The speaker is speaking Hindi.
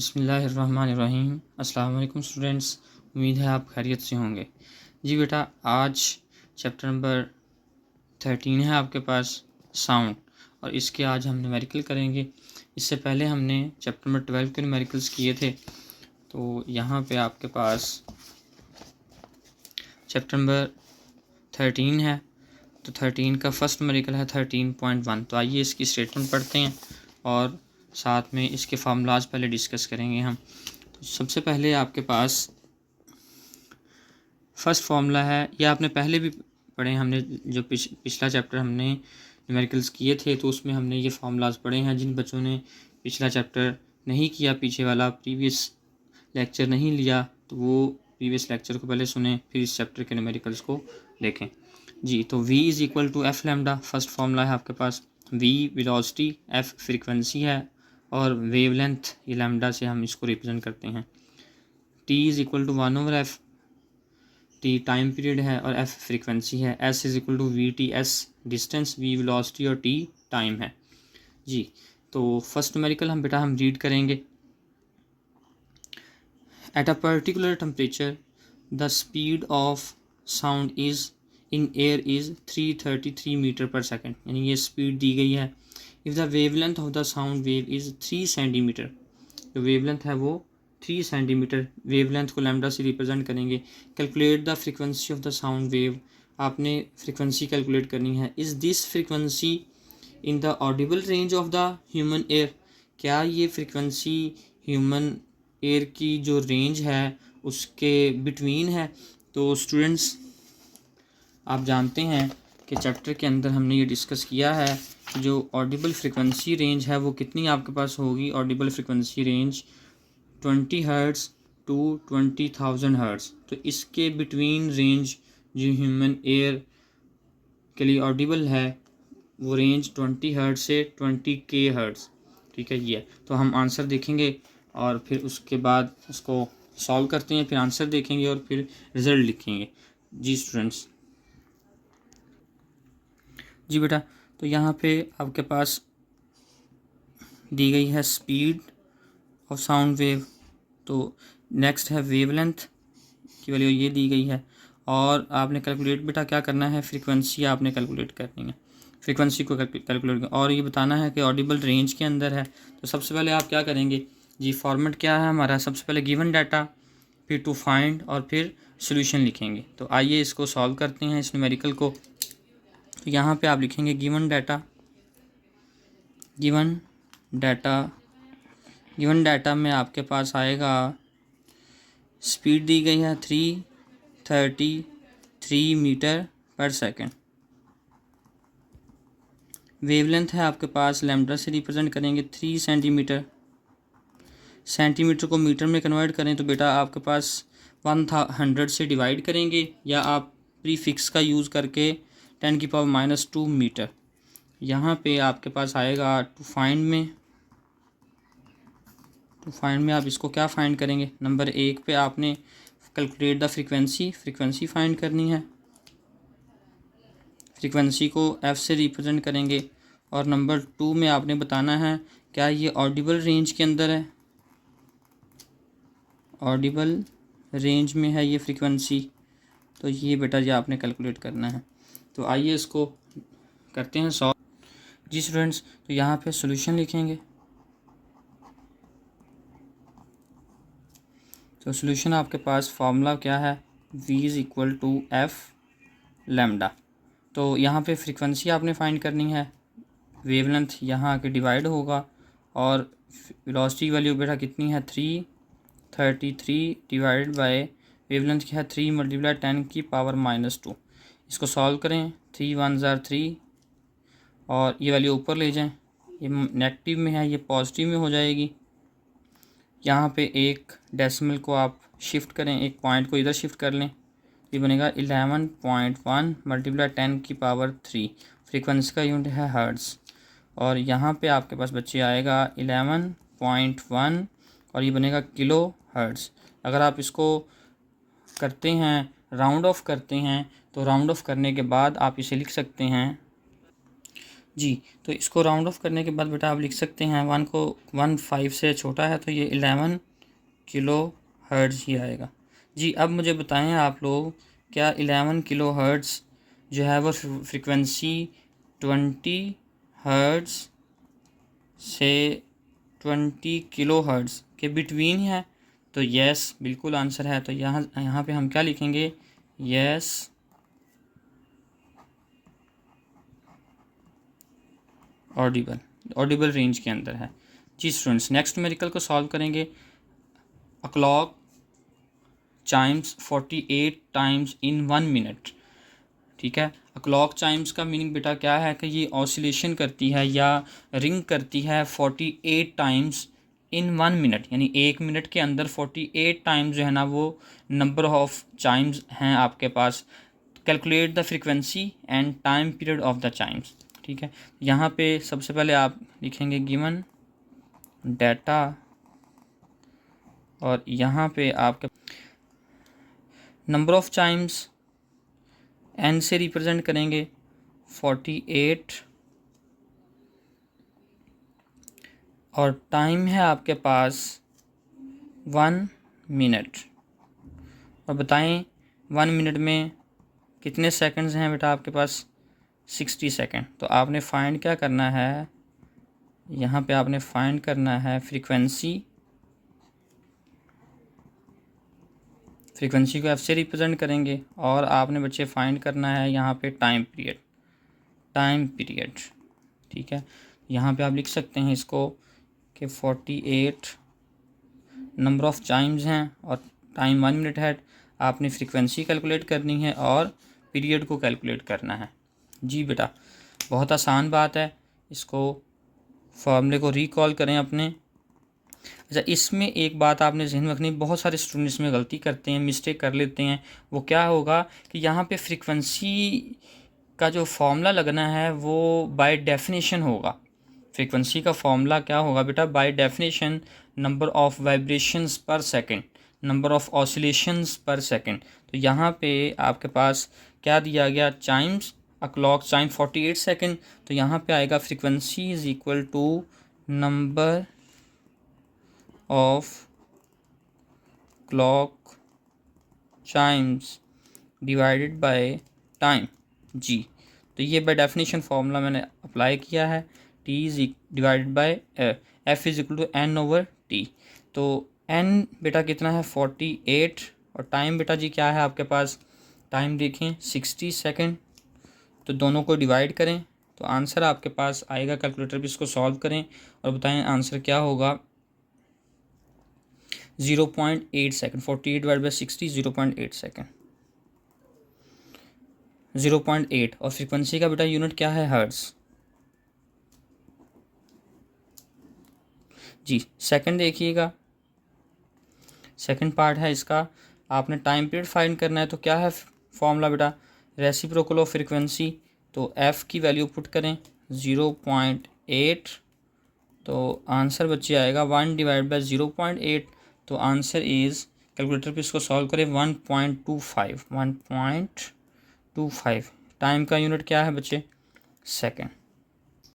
बिस्मिल्लाहिर्रहमानिर्रहीम। अस्सलाम वालेकुम स्टूडेंट्स, उम्मीद है आप खैरियत से होंगे। जी बेटा, आज चैप्टर नंबर 13 है आपके पास, साउंड, और इसके आज हम न्यूमेरिकल करेंगे। इससे पहले हमने चैप्टर नंबर 12 के न्यूमेरिकल्स किए थे। तो यहाँ पे आपके पास चैप्टर नंबर 13 है। तो 13 का फर्स्ट न्यूमेरिकल है 13.1। तो आइए इसकी स्टेटमेंट पढ़ते हैं और साथ में इसके फार्मूलाज पहले डिस्कस करेंगे हम। तो सबसे पहले आपके पास फर्स्ट फार्मूला है, ये आपने पहले भी पढ़े, हमने जो पिछला चैप्टर हमने न्यूमेरिकल्स किए थे तो उसमें हमने ये फार्मूलाज पढ़े हैं। जिन बच्चों ने पिछला चैप्टर नहीं किया, पीछे वाला प्रीवियस लेक्चर नहीं लिया, तो वो प्रीवियस लेक्चर को पहले सुने, फिर इस चैप्टर के न्यूमेरिकल्स को देखें। जी, तो v is equal to F lambda first formula है आपके पास। v वेलोसिटी, f फ्रीक्वेंसी है, और वेवलेंथ ये लैम्डा से हम इसको रिप्रेजेंट करते हैं। t is equal to 1/f, t time period है और f फ्रीक्वेंसी है। s is equal to vt, s distance, v velocity और t टाइम है। जी, तो फर्स्ट न्यूमेरिकल हम रीड करेंगे। At a particular temperature the speed of sound is in air is 333 metre per second, यानी ये स्पीड दी गई है। If the wavelength of the sound wave is 3 centimetre, जो वेवलेंथ है वो 3 सेंटीमीटर, वेवलेंथ को लैम्डा से रिप्रेजेंट करेंगे। Calculate the frequency of the sound wave, आपने फ्रीक्वेंसी कैलकुलेट करनी है। Is this frequency in the Audible range of the human air, क्या ये फ्रीक्वेंसी ह्यूमन एयर की जो रेंज है उसके बिटवीन है। तो स्टूडेंट्स, आप जानते हैं कि चैप्टर के अंदर हमने ये डिस्कस किया है कि जो ऑडिबल फ्रीक्वेंसी रेंज है वो कितनी आपके पास होगी। Audible frequency range 20 hertz to 20,000 hertz. तो इसके बिटवीन रेंज जो ह्यूमन एयर के लिए ऑडिबल है वो रेंज 20 हर्ट्ज़ से 20K हर्ट्ज़। ठीक है, ये तो हम आंसर देखेंगे और फिर उसके बाद उसको सॉल्व करते हैं, फिर आंसर देखेंगे और फिर रिज़ल्ट लिखेंगे। जी स्टूडेंट्स, जी बेटा, तो यहाँ पे आपके पास दी गई है स्पीड ऑफ साउंड वेव। तो नेक्स्ट है वेवलेंथ की वैल्यू ये दी गई है, और आपने कैलकुलेट बेटा क्या करना है, फ्रीक्वेंसी आपने कैलकुलेट करनी है। फ्रीक्वेंसी को कैलकुलेट और ये बताना है कि ऑडिबल रेंज के अंदर है। तो सबसे पहले आप क्या करेंगे जी, फॉर्मेट क्या है हमारा, सबसे पहले गिवन डाटा, फिर टू फाइंड और फिर सोल्यूशन लिखेंगे। तो आइए इसको सॉल्व करते हैं, इस न्यूमेरिकल को। तो यहाँ पे आप लिखेंगे गिवन डाटा, गिवन डाटा में आपके पास आएगा स्पीड दी गई है 333 मीटर पर सेकेंड। वेवलेंथ है आपके पास, लैम्डा से रिप्रेजेंट करेंगे 3 सेंटीमीटर। सेंटीमीटर को मीटर में कन्वर्ट करें तो बेटा आपके पास 100 से डिवाइड करेंगे, या आप प्रीफिक्स का यूज़ करके 10⁻⁻2 मीटर। यहाँ पे आपके पास आएगा टू फाइंड में आप इसको क्या फाइंड करेंगे। नंबर 1 पे आपने कैलकुलेट द फ्रीक्वेंसी फाइंड करनी है। फ्रीक्वेंसी को f से रिप्रेजेंट करेंगे, और नंबर 2 में आपने बताना है क्या ये ऑडिबल रेंज के अंदर है, ऑडिबल रेंज में है ये फ्रीक्वेंसी। तो ये बेटा ये आपने कैलकुलेट करना है। तो आइए इसको करते हैं सॉल्व। जी स्टूडेंट्स, तो यहाँ पे सॉल्यूशन लिखेंगे। तो सॉल्यूशन आपके पास फार्मूला क्या है, v is equal to F lambda. तो यहाँ पे फ्रीक्वेंसी आपने फाइंड करनी है, वेवलेंथ यहाँ आके डिवाइड होगा, और वेलोसिटी वैल्यू बेटा कितनी है 333 डिवाइड बाय वेवलेंथ क्या है 3 × 10⁻⁻2। इसको सॉल्व करें, 3 1 ज़ार 3, और ये वैल्यू ऊपर ले जाएं, ये नेगेटिव में है ये पॉजिटिव में हो जाएगी। यहाँ पे एक डेसिमल को आप शिफ्ट करें, एक पॉइंट को इधर शिफ्ट कर लें, ये बनेगा 11.1 × 10⁻3। फ्रीक्वेंसी का यूनिट है हर्ट्ज़, और यहाँ पे आपके पास बच्चे आएगा 11.1, और ये बनेगा किलो हर्ट्ज़। अगर आप इसको करते हैं, राउंड ऑफ करते हैं, तो राउंड ऑफ करने के बाद आप इसे लिख सकते हैं जी। तो इसको राउंड ऑफ करने के बाद बेटा आप लिख सकते हैं 1 को 1 5 से छोटा है तो ये 11 किलो हर्ट्ज़ ही आएगा। जी अब मुझे बताएं आप लोग, क्या 11 किलो हर्ट्ज़ जो है वो फ्रिक्वेंसी 20 हर्ट्ज़ से 20 किलो हर्ट्ज़ के बिटवीन है? तो यस बिल्कुल आंसर है। तो यहाँ पे हम क्या लिखेंगे, यस ऑडिबल रेंज के अंदर है। जी स्टूडेंट्स, नेक्स्ट न्यूमेरिकल को सॉल्व करेंगे। A clock Chimes 48 times in 1 minute. ठीक है, अ क्लॉक चाइम्स का मीनिंग बेटा क्या है कि ये ऑसिलेशन करती है या रिंग करती है 48 टाइम्स इन 1 मिनट, यानी 1 मिनट के अंदर 48 टाइम्स जो है ना वो नंबर ऑफ चाइम्स हैं आपके पास। Calculate the frequency and time period of the chimes. ठीक है, यहाँ पे सबसे पहले आप लिखेंगे गिवन डाटा और यहाँ पे आपके नंबर ऑफ चाइम्स एन से रिप्रेजेंट करेंगे 48 और टाइम है आपके पास 1 मिनट। और बताएं 1 मिनट में कितने सेकंड्स हैं बेटा आपके पास, 60 सेकंड। तो आपने फाइंड क्या करना है, यहाँ पे आपने फाइंड करना है फ्रीक्वेंसी को एफ से रिप्रेजेंट करेंगे और आपने बच्चे फाइंड करना है यहाँ पे टाइम पीरियड। ठीक है, यहाँ पे आप लिख सकते हैं इसको कि 48 नंबर ऑफ चाइम्स हैं और टाइम 1 मिनट है। आपने फ्रीक्वेंसी कैलकुलेट करनी है और पीरियड को कैलकुलेट करना है। जी बेटा बहुत आसान बात है, इसको फॉर्मूले को रिकॉल करें अपने। अच्छा, इसमें एक बात आपने ज़हन में रखनी, बहुत सारे स्टूडेंट्स में गलती करते हैं, मिस्टेक कर लेते हैं। वो क्या होगा कि यहाँ पे फ्रीक्वेंसी का जो फॉर्मूला लगना है वो बाय डेफिनेशन होगा। फ्रीक्वेंसी का फॉर्मूला क्या होगा बेटा, by definition number of vibrations per second, number of oscillations per second. तो यहाँ पे आपके पास क्या दिया गया, chimes, a clock chime 48 second. तो यहाँ पे आएगा frequency is equal to number of clock chimes divided by time. जी, तो ये बाय डेफिनेशन फार्मूला मैंने अप्लाई किया है, t is divided by f is equal to N over T. तो एन बेटा कितना है 48 और टाइम बेटा जी क्या है आपके पास, टाइम देखें 60 सेकंड। तो दोनों को डिवाइड करें तो आंसर आपके पास आएगा। कैलकुलेटर भी इसको सॉल्व करें और बताएं आंसर क्या होगा, 0.8 सेकंड। 48 divide by 60 0.8 second, 0.8। और फ्रीक्वेंसी का बेटा यूनिट क्या है, हर्ट्ज। जी सेकंड देखिएगा, सेकंड पार्ट है इसका, आपने टाइम पीरियड फाइंड करना है। तो क्या है फॉर्मूला बेटा, रेसिप्रोकल ऑफ फ्रीक्वेंसी। तो एफ़ की वैल्यू पुट करें 0.8, तो आंसर बच्चे आएगा 1 डिवाइड बाई 0.8। तो आंसर इज़, कैलकुलेटर पे इसको सॉल्व करें, 1.25। टाइम का यूनिट क्या है बच्चे, सेकंड।